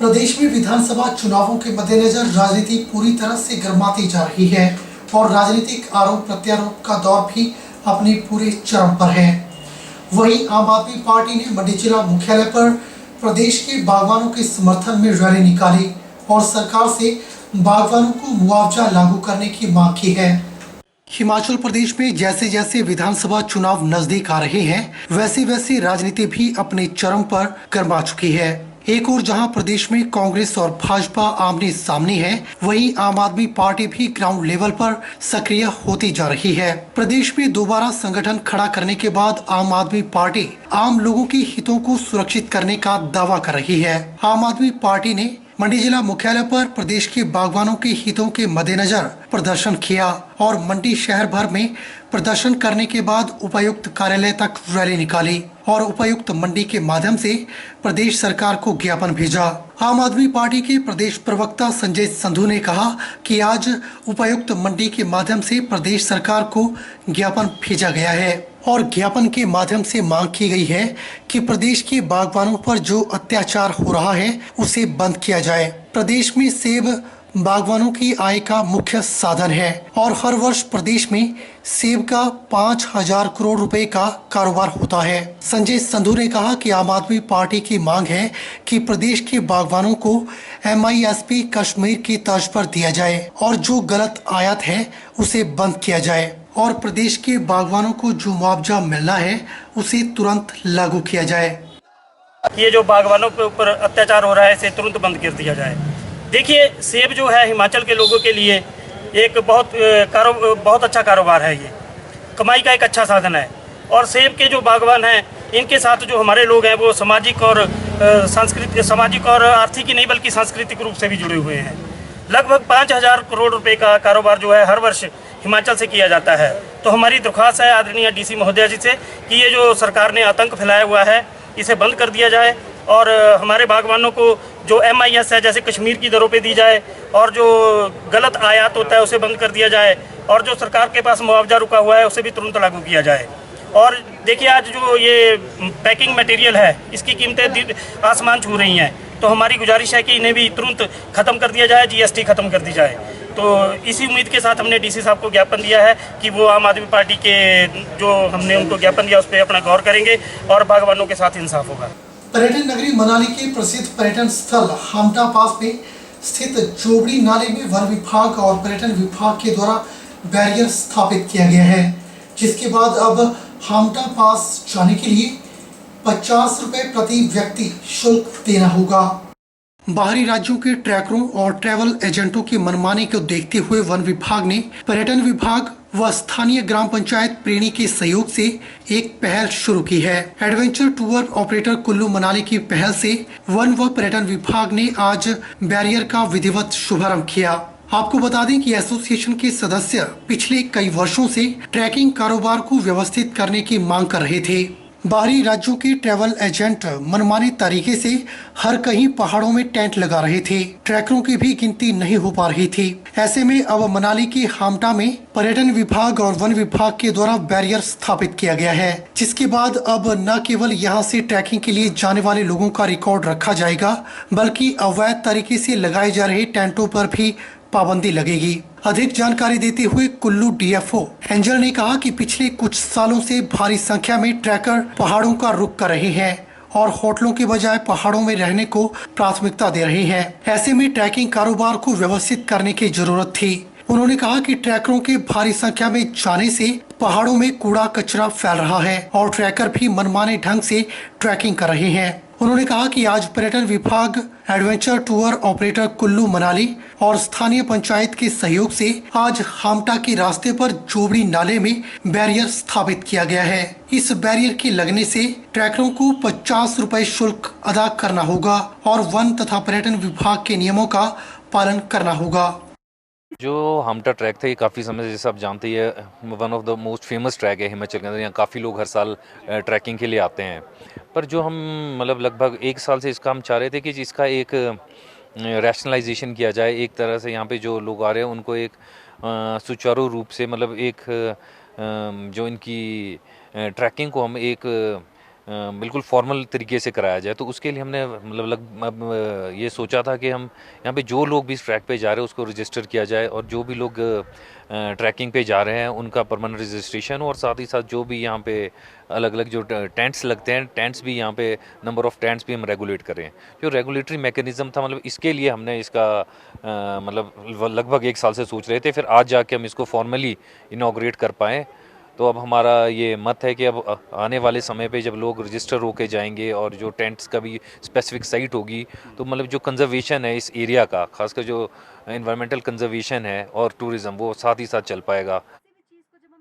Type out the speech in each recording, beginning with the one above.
प्रदेश में विधानसभा चुनावों के मद्देनजर राजनीति पूरी तरह से गर्माती जा रही है और राजनीतिक आरोप प्रत्यारोप का दौर भी अपने पूरे चरम पर है। वहीं आम आदमी पार्टी ने मंडी जिला मुख्यालय पर प्रदेश के बागवानों के समर्थन में रैली निकाली और सरकार से बागवानों को मुआवजा लागू करने की मांग की है। हिमाचल प्रदेश में जैसे जैसे विधानसभा चुनाव नजदीक आ रहे हैं, वैसे वैसे राजनीति भी अपने चरम पर गर्मा चुकी है। एक और जहां प्रदेश में कांग्रेस और भाजपा आमने सामने है, वहीं आम आदमी पार्टी भी ग्राउंड लेवल पर सक्रिय होती जा रही है। प्रदेश में दोबारा संगठन खड़ा करने के बाद आम आदमी पार्टी आम लोगों के हितों को सुरक्षित करने का दावा कर रही है। आम आदमी पार्टी ने मंडी जिला मुख्यालय पर प्रदेश के बागवानों के हितों के मद्देनजर प्रदर्शन किया और मंडी शहर भर में प्रदर्शन करने के बाद उपायुक्त कार्यालय तक रैली निकाली और उपायुक्त मंडी के माध्यम से प्रदेश सरकार को ज्ञापन भेजा। आम आदमी पार्टी के प्रदेश प्रवक्ता संजय संधू ने कहा कि आज उपायुक्त मंडी के माध्यम से प्रदेश सरकार को ज्ञापन भेजा गया है और ज्ञापन के माध्यम से मांग की गई है कि प्रदेश के बागवानों पर जो अत्याचार हो रहा है उसे बंद किया जाए। प्रदेश में सेब बागवानों की आय का मुख्य साधन है और हर वर्ष प्रदेश में सेब का 5,000 करोड़ रुपए का कारोबार होता है। संजय संधू ने कहा कि आम आदमी पार्टी की मांग है कि प्रदेश के बागवानों को MISP कश्मीर की तर्ज पर दिया जाए और जो गलत आयात है उसे बंद किया जाए और प्रदेश के बागवानों को जो मुआवजा मिलना है उसे तुरंत लागू किया जाए। ये जो बागवानों के ऊपर अत्याचार हो रहा है इसे तुरंत बंद कर दिया जाए। देखिए, सेब जो है हिमाचल के लोगों के लिए एक बहुत अच्छा कारोबार है। ये कमाई का एक अच्छा साधन है और सेब के जो बागवान हैं इनके साथ जो हमारे लोग हैं वो सामाजिक और आर्थिक ही नहीं बल्कि सांस्कृतिक रूप से भी जुड़े हुए हैं। लगभग 5,000 करोड़ रुपए का कारोबार जो है हर वर्ष हिमाचल से किया जाता है। तो हमारी दरख्वास्त है आदरणीय DC महोदया जी से कि ये जो सरकार ने आतंक फैलाया हुआ है इसे बंद कर दिया जाए और हमारे बागवानों को जो MIS है जैसे कश्मीर की दरों पे दी जाए और जो गलत आयात होता है उसे बंद कर दिया जाए और जो सरकार के पास मुआवजा रुका हुआ है उसे भी तुरंत लागू किया जाए। और देखिए, आज जो ये पैकिंग मटेरियल है इसकी कीमतें आसमान छू रही हैं, तो हमारी गुजारिश है कि इन्हें भी तुरंत ख़त्म कर दिया जाए, GST ख़त्म कर दी जाए। तो इसी उम्मीद के साथ हमने DC साहब को ज्ञापन दिया है कि वो आम आदमी पार्टी के जो हमने उनको ज्ञापन दिया उस पर अपना गौर करेंगे और बागवानों के साथ इंसाफ होगा। पर्यटन नगरी मनाली के प्रसिद्ध पर्यटन स्थल हामटा पास में स्थित जोबड़ी नाले में वन विभाग और पर्यटन विभाग के द्वारा बैरियर स्थापित किया गया है, जिसके बाद अब हामटा पास जाने के लिए 50 रुपए प्रति व्यक्ति शुल्क देना होगा। बाहरी राज्यों के ट्रैकरों और ट्रैवल एजेंटों की मनमानी को देखते हुए वन विभाग ने पर्यटन विभाग व स्थानीय ग्राम पंचायत प्रेणी के सहयोग से एक पहल शुरू की है। Adventure tour operator Kullu Manali की पहल से वन व पर्यटन विभाग ने आज बैरियर का विधिवत शुभारंभ किया। आपको बता दें कि एसोसिएशन के सदस्य पिछले कई वर्षों से ट्रैकिंग कारोबार को व्यवस्थित करने की मांग कर रहे थे। बाहरी राज्यों के ट्रैवल एजेंट मनमाने तरीके से हर कहीं पहाड़ों में टेंट लगा रहे थे, ट्रैकरों की भी गिनती नहीं हो पा रही थी। ऐसे में अब मनाली के हामटा में पर्यटन विभाग और वन विभाग के द्वारा बैरियर स्थापित किया गया है, जिसके बाद अब न केवल यहां से ट्रैकिंग के लिए जाने वाले लोगों का रिकॉर्ड रखा जाएगा, बल्कि अवैध तरीके से लगाए जा रहे टेंटों पर भी पाबंदी लगेगी। अधिक जानकारी देते हुए कुल्लू DFO एंजल ने कहा कि पिछले कुछ सालों से भारी संख्या में ट्रैकर पहाड़ों का रुख कर रहे हैं और होटलों के बजाय पहाड़ों में रहने को प्राथमिकता दे रहे हैं। ऐसे में ट्रैकिंग कारोबार को व्यवस्थित करने की जरूरत थी। उन्होंने कहा कि ट्रैकरों के भारी संख्या में जाने से पहाड़ों में कूड़ा कचरा फैल रहा है और ट्रैकर भी मनमाने ढंग से ट्रैकिंग कर रहे हैं। उन्होंने कहा कि आज पर्यटन विभाग, adventure tour operator Kullu Manali और स्थानीय पंचायत के सहयोग से आज हामटा के रास्ते पर जोबड़ी नाले में बैरियर स्थापित किया गया है। इस बैरियर के लगने से ट्रैकरों को 50 रुपए शुल्क अदा करना होगा और वन तथा पर्यटन विभाग के नियमों का पालन करना होगा। जो हामटा ट्रैक था ये काफ़ी समय से, जैसे आप जानते ही है, one of the most famous track है हिमाचल के अंदर। यहाँ काफ़ी लोग हर साल ट्रैकिंग के लिए आते हैं। पर जो हम लगभग 1 साल से इसका हम चाह रहे थे कि इसका एक रैशनलाइजेशन किया जाए, एक तरह से यहाँ पे जो लोग आ रहे हैं उनको एक सुचारू रूप से एक जो इनकी ट्रैकिंग को हम एक बिल्कुल फॉर्मल तरीके से कराया जाए। तो उसके लिए हमने मतलब ये सोचा था कि हम यहाँ पे जो लोग भी इस ट्रैक पे जा रहे हैं उसको रजिस्टर किया जाए, और जो भी लोग ट्रैकिंग पे जा रहे हैं उनका परमानेंट रजिस्ट्रेशन, और साथ ही साथ जो भी यहाँ पे अलग अलग जो टेंट्स लगते हैं, टेंट्स भी यहाँ पे नंबर ऑफ़ टेंट्स भी हम रेगुलेट करें। जो रेगुलेटरी मैकेनिज़्म था, मतलब इसके लिए हमने इसका मतलब लगभग 1 साल से सोच रहे थे, फिर आज जाके हम इसको फॉर्मली इनॉग्रेट कर पाएँ। तो अब हमारा ये मत है कि अब आने वाले समय पे जब लोग रजिस्टर होके जाएंगे और जो टेंट्स का भी स्पेसिफिक साइट होगी, तो मतलब जो कंजर्वेशन है इस एरिया का, खासकर जो एनवायरमेंटल कंजर्वेशन है और टूरिज्म, वो साथ ही साथ चल पाएगा।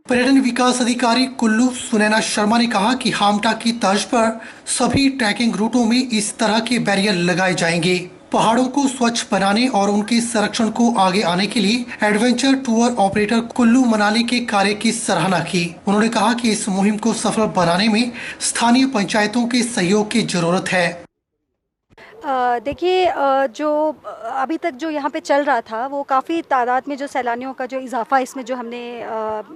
पर्यटन विकास अधिकारी कुल्लू सुनैना शर्मा ने कहा कि हामटा की तर्ज पर सभी ट्रैकिंग रूटों में इस तरह के बैरियर लगाए जाएंगे। पहाड़ों को स्वच्छ बनाने और उनके संरक्षण को आगे आने के लिए adventure tour operator Kullu Manali के कार्य की सराहना की। उन्होंने कहा कि इस मुहिम को सफल बनाने में स्थानीय पंचायतों के सहयोग की जरूरत है। देखिए, जो अभी तक जो यहाँ पे चल रहा था वो काफ़ी तादाद में जो सैलानियों का जो इजाफा इसमें जो हमने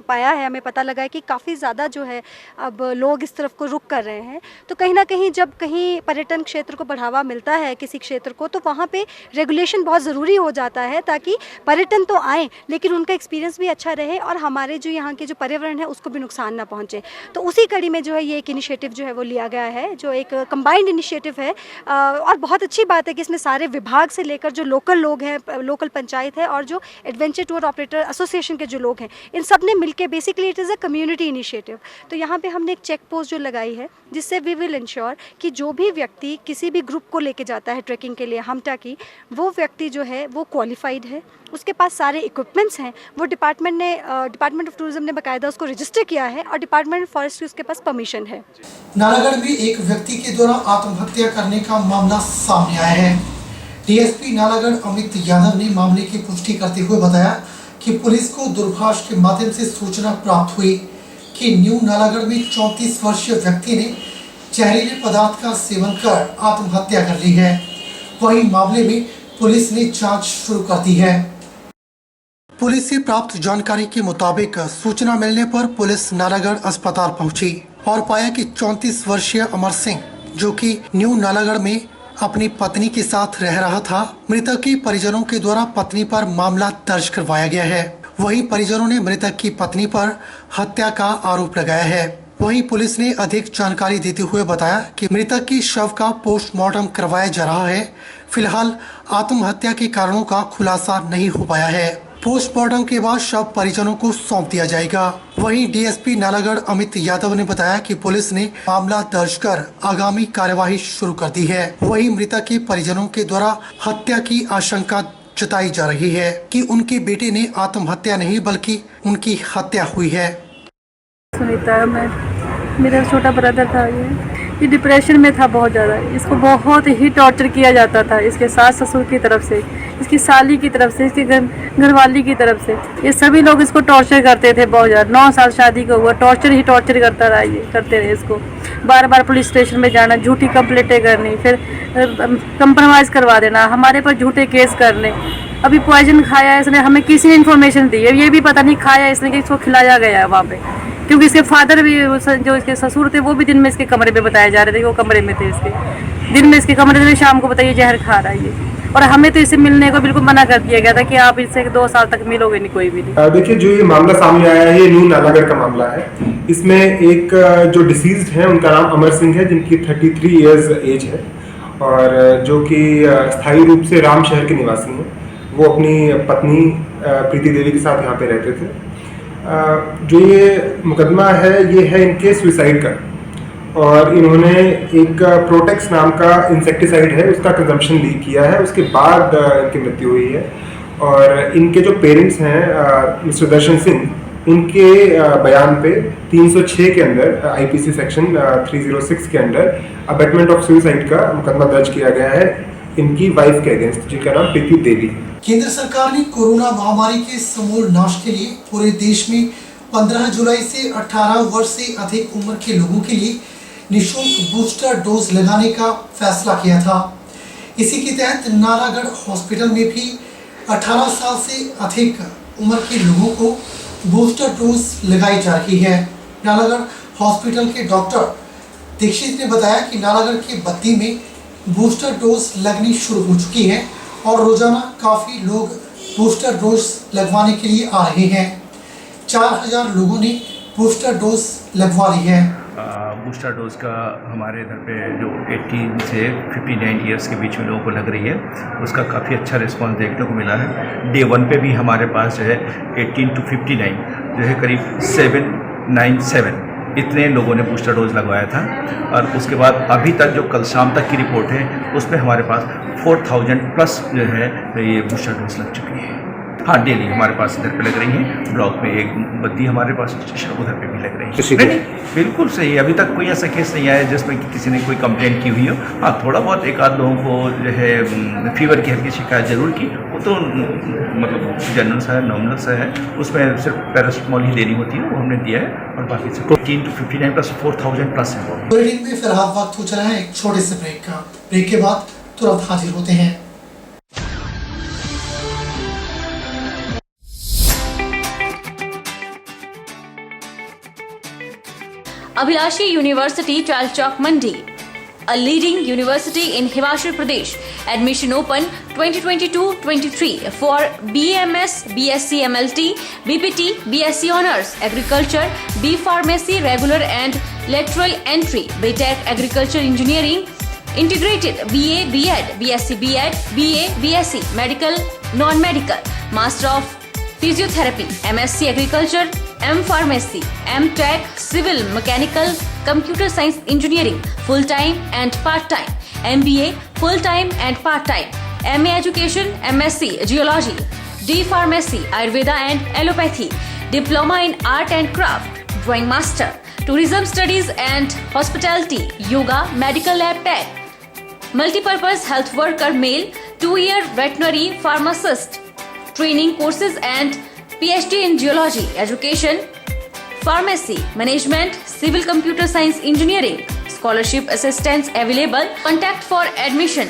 पाया है, हमें पता लगा है कि काफ़ी ज़्यादा जो है अब लोग इस तरफ को रुख कर रहे हैं। तो कहीं ना कहीं जब कहीं पर्यटन क्षेत्र को बढ़ावा मिलता है किसी क्षेत्र को, तो वहाँ पे रेगुलेशन बहुत ज़रूरी हो जाता है, ताकि पर्यटन तो आए लेकिन उनका एक्सपीरियंस भी अच्छा रहे और हमारे जो यहाँ के जो पर्यावरण है उसको भी नुकसान ना पहुँचे। तो उसी कड़ी में जो है ये एक इनिशिएटिव जो है वो लिया गया है, जो एक कंबाइंड इनिशिएटिव है। और बहुत अच्छी बात है कि इसमें सारे विभाग से लेकर जो लोकल लोग हैं, लोकल पंचायत है और जो एडवेंचर टूर ऑपरेटर एसोसिएशन के जो लोग हैं, इन सब ने मिलकर basically it is a community initiative. तो यहाँ पे हमने एक चेक पोस्ट जो लगाई है, जिससे वी विल इंश्योर कि जो भी व्यक्ति किसी भी ग्रुप को लेके जाता है ट्रैकिंग के लिए हामटा की, वो व्यक्ति जो है वो क्वालिफाइड है, उसके पास सारे इक्विपमेंट्स हैं, वो डिपार्टमेंट ऑफ टूरिज्म ने बाकायदा उसको रजिस्टर किया है और डिपार्टमेंट ऑफ फॉरेस्ट्री उसके पास परमिशन है। नालागढ़ में एक व्यक्ति के द्वारा आत्महत्या करने का मामला सामने आया है। डीएसपी नालागढ़ अमित यादव ने मामले की पुष्टि करते हुए बताया कि पुलिस को दूरभाष के माध्यम से सूचना प्राप्त हुई कि न्यू नालागढ़ में 34 वर्षीय व्यक्ति ने जहरीले पदार्थ का सेवन कर आत्महत्या कर ली है। वहीं मामले में पुलिस ने जांच शुरू कर दी है। पुलिस से प्राप्त जानकारी के मुताबिक सूचना मिलने पर पुलिस नालागढ़ अस्पताल पहुंची और पाया कि 34 वर्षीय अमर सिंह, जो कि न्यू नालागढ़ में अपनी पत्नी के साथ रह रहा था, मृतक के परिजनों के द्वारा पत्नी पर मामला दर्ज करवाया गया है। वहीं परिजनों ने मृतक की पत्नी पर हत्या का आरोप लगाया है। वहीं पुलिस ने अधिक जानकारी देते हुए बताया कि मृतक के शव का पोस्टमार्टम करवाया जा रहा है। फिलहाल आत्महत्या के कारणों का खुलासा नहीं हो पाया है। पोस्टमार्टम के बाद शव परिजनों को सौंप दिया जाएगा। वहीं डीएसपी नालागढ़ अमित यादव ने बताया कि पुलिस ने मामला दर्ज कर आगामी कार्यवाही शुरू कर दी है। वहीं मृतक के परिजनों के द्वारा हत्या की आशंका जताई जा रही है कि उनके बेटे ने आत्महत्या नहीं बल्कि उनकी हत्या हुई है। सुनीता, मैं मेरा छोटा ब्रदर था, ये डिप्रेशन में था बहुत ज़्यादा। इसको बहुत ही टॉर्चर किया जाता था, इसके सास ससुर की तरफ से, इसकी साली की तरफ से, इसके घरवाली की तरफ से। ये सभी लोग इसको टॉर्चर करते थे बहुत ज़्यादा। 9 साल शादी को हुआ, टॉर्चर ही टॉर्चर करता रहा, ये करते रहे इसको। बार बार पुलिस स्टेशन में जाना, झूठी कंप्लेंटें करनी, फिर कंप्रोमाइज़ करवा देना, हमारे पर झूठे केस करने। अभी पॉइजन खाया है इसने, हमें किसी ने इन्फॉर्मेशन दी है, ये भी पता नहीं खाया इसने कि इसको खिलाया गया है वहाँ पे, क्योंकि इसके फादर भी, जो इसके ससुर थे, वो भी दिन में इसके कमरे पे बताए जा रहे थे, वो कमरे में थे इसके, दिन में इसके कमरे में, शाम को बताइए जहर खा रहा है ये। और हमें तो इससे मिलने को बिल्कुल मना कर दिया गया था कि आप इससे 2 साल तक मिलोगे नहीं, कोई भी नहीं। देखिए, जो ये मामला सामने आया है, ये न्यू नालागढ़ का मामला है। इसमें एक जो डिसीज्ड है उनका नाम अमर सिंह है, जिनकी 33 इयर्स एज है और जो कि स्थायी रूप से राम शहर के निवासी हैं। वो अपनी पत्नी प्रीति देवी के साथ यहाँ पे रहते थे। जो ये मुकदमा है, ये है इनके सुसाइड का, और इन्होंने एक प्रोटेक्स नाम का इंसेक्टिसाइड है, उसका कंजम्पशन किया है, उसके बाद इनकी मृत्यु हुई है। और इनके जो पेरेंट्स हैं मिस्टर दर्शन सिंह, उनके बयान पे 306 के अंदर आईपीसी सेक्शन 306 के अंदर अबेटमेंट ऑफ सुसाइड का मुकदमा दर्ज किया गया है इनकी वाइफ के अगेंस्ट, जिनका नाम प्रीति देवी। केंद्र सरकार ने कोरोना महामारी के समूल नाश के लिए पूरे देश में 15 जुलाई से 18 वर्ष से अधिक उम्र के लोगों के लिए निःशुल्क बूस्टर डोज लगाने का फैसला किया था। इसी के तहत नालागढ़ हॉस्पिटल में भी 18 साल से अधिक उम्र के लोगों को बूस्टर डोज लगाई जा रही है। नालागढ़ हॉस्पिटल के डॉक्टर दीक्षित ने बताया कि नालागढ़ के बद्दी में बूस्टर डोज लगनी शुरू हो चुकी है और रोजाना काफी लोग बूस्टर डोज लगवाने के लिए आ रहे हैं। 4000 लोगों ने बूस्टर डोज लगवा ली है। बूस्टर डोज का हमारे इधर पे जो 18 से 59 ईयर्स के बीच में लोगों को लग रही है, उसका काफ़ी अच्छा रिस्पांस देखने को मिला है। डे 1 पे भी हमारे पास जो है 18 to 59 जो है करीब 797 इतने लोगों ने बूस्टर डोज लगवाया था। और उसके बाद अभी तक जो कल शाम तक की रिपोर्ट है उसमें हमारे पास 4000 प्लस जो है ये बूस्टर डोज लग चुकी है। हाँ, डेली हमारे पास इधर पे लग रही है। ब्लॉक में एक बद्दी हमारे पास उधर पे भी लग रही है। नहीं, बिल्कुल सही। अभी तक कोई ऐसा केस नहीं आया जिसमें कि किसी ने कोई कंप्लेंट की हुई हो। हाँ, थोड़ा बहुत एक आध लोगों को जो है फीवर की हल्की शिकायत जरूर की, वो तो मतलब जनरल सा है, नॉर्मल सा है, उसमें सिर्फ पैरासिटामोल ही देनी होती है, वो हमने दिया है। और बाकी से 18 to 59 प्लस 4000 प्लस है। बुलेटिन में फिलहाल वक्त हो चला है एक छोटे से ब्रेक का। ब्रेक के बाद तुरंत हाजिर होते हैं। Abhilashi University, Chalchok, Mandi, a leading university in Himachal Pradesh. Admission open 2022-23 for BMS, BSc MLT, BPT, BSc Honours, Agriculture, B Pharmacy, Regular and Lateral Entry, BTech Agriculture Engineering, Integrated BA, B.Ed, BSc B.Ed, BA, BSc, Medical, Non-Medical, Master of Physiotherapy, MSc Agriculture, M Pharmacy, M Tech, Civil, Mechanical, Computer Science Engineering, full-time and part-time, MBA, full-time and part-time, MA Education, MSc Geology, D Pharmacy, Ayurveda and Allopathy, Diploma in Art and Craft, Drawing Master, Tourism Studies and Hospitality, Yoga, Medical Lab Tech, Multipurpose Health Worker Male, 2-year Veterinary Pharmacist, Training Courses and PhD in Geology, Education, Pharmacy, Management, Civil Computer Science Engineering, Scholarship Assistance available. Contact for admission